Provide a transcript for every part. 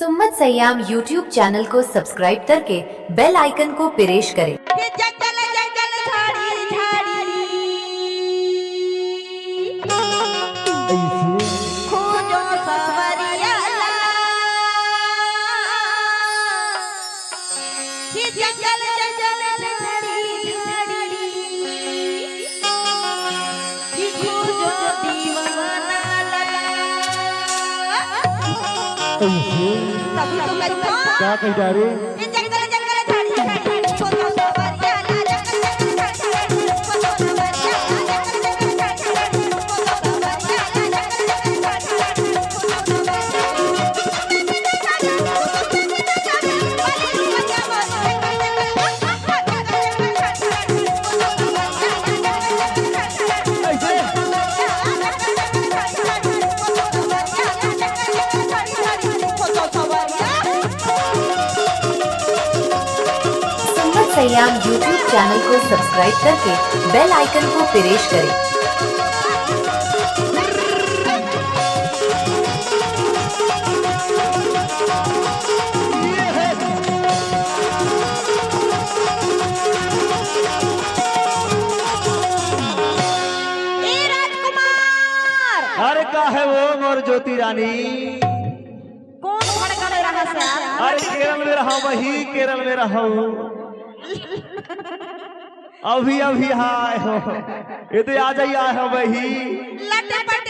सुम्मत Siam YouTube channel को subscribe करके बेल icon को प्रेस करें। क्या कही जा रही? सयाम यूट्यूब चैनल को सब्सक्राइब करके बेल आइकन को प्रेस करें। अरे का है वो मोर ज्योति रानी? कौन भड़का रहा से? अरे केरल में रहा, वही केरल में रहा अभी अभी आए हो, इधर आ जाइए हो वही लटपट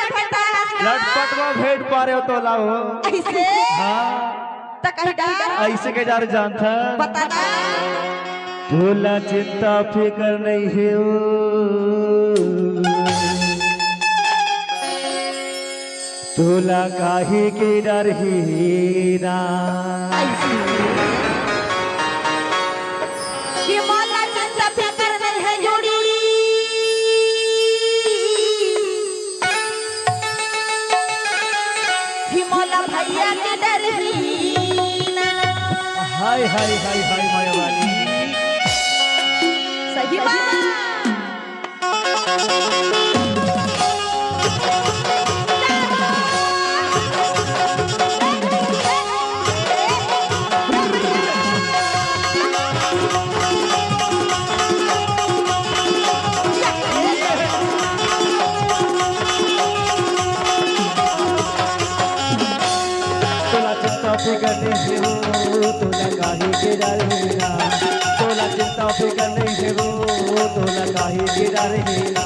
में भेंट पा रहे हो तो लाओ ऐसे। हाँ तकड़ा ऐसे के जार जान था बता दा। भूला चिंता फिकर नहीं है तोला काहे के डर ही ना भैया के डर ही ना। हाय हाय हाय हाय माया वाली सही बात। फिकर नहीं हो तोला काहे के डर है ना, तोला चिंता फिकर नहीं हो तोला काहे के डर है ना।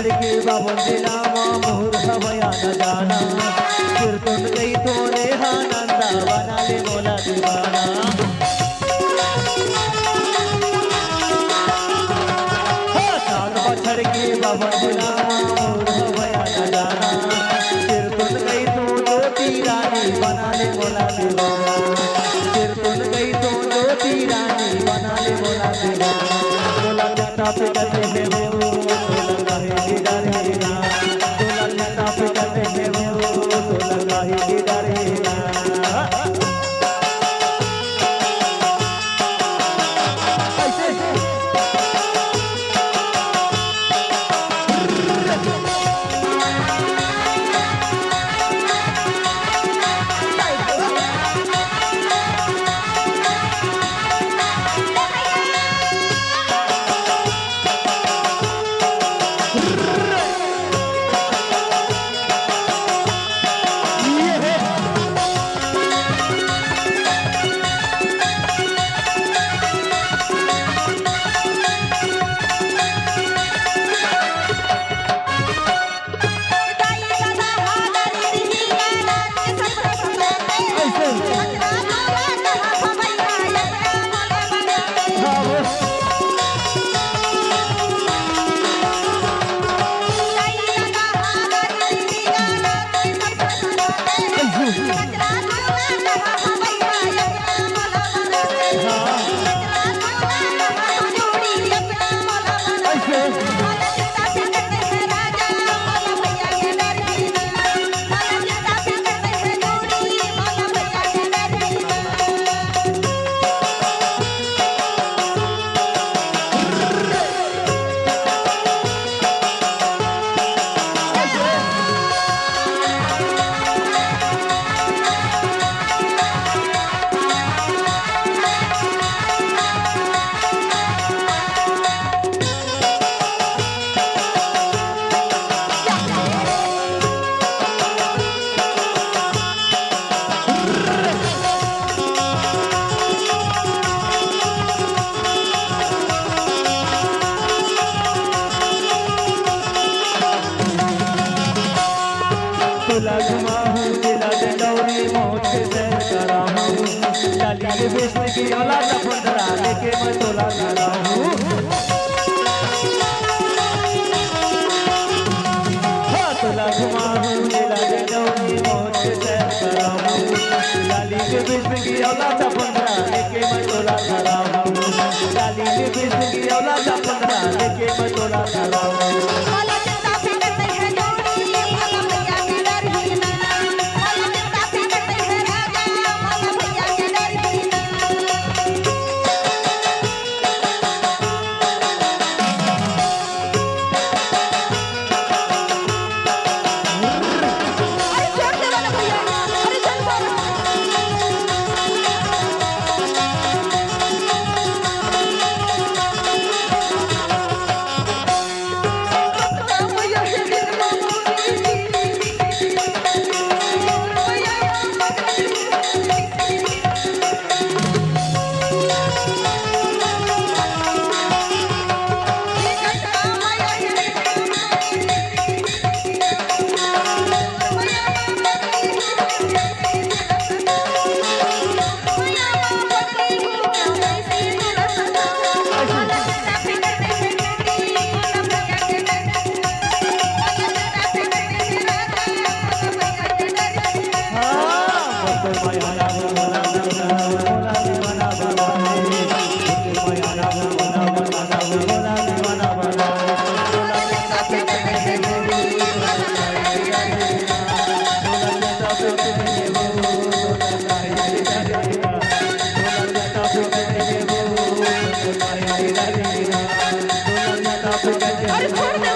के बाबन दिलामा मोहर हवया न जाना फिर तुम गई तोरे आनंदा बना ले मोला दीवाना। सात बछड़ के बाबन दिलामा मोहर हवया न जाना फिर तुम गई तो ज्योति रानी बना ले मोला दीवाना। फिर तुम गई तो ज्योति रानी बना ले मोला दीवाना। तोला जटा पे कहते हैं औला चपंदरा लेके मैं तोला खड़ा हूँ तोला घुमाऊं मेरा जगौनी मौज से कराऊं लाली के बिस्म की औला चपंदरा लेके मैं तोला खड़ा हूँ लाली के बिस्म की औला चपंदरा लेके मैं तोला खड़ा हूँ मोला चिंता फिकर नहीं है जोड़ी मोला भैया के डर ही ना मोला चिंता फिकर नहीं है राजा मोला भैया के डर ही ना अरे छोड़ दे वाला भैया अरे चल बोलो भैया के दिल अरे छोड़ दे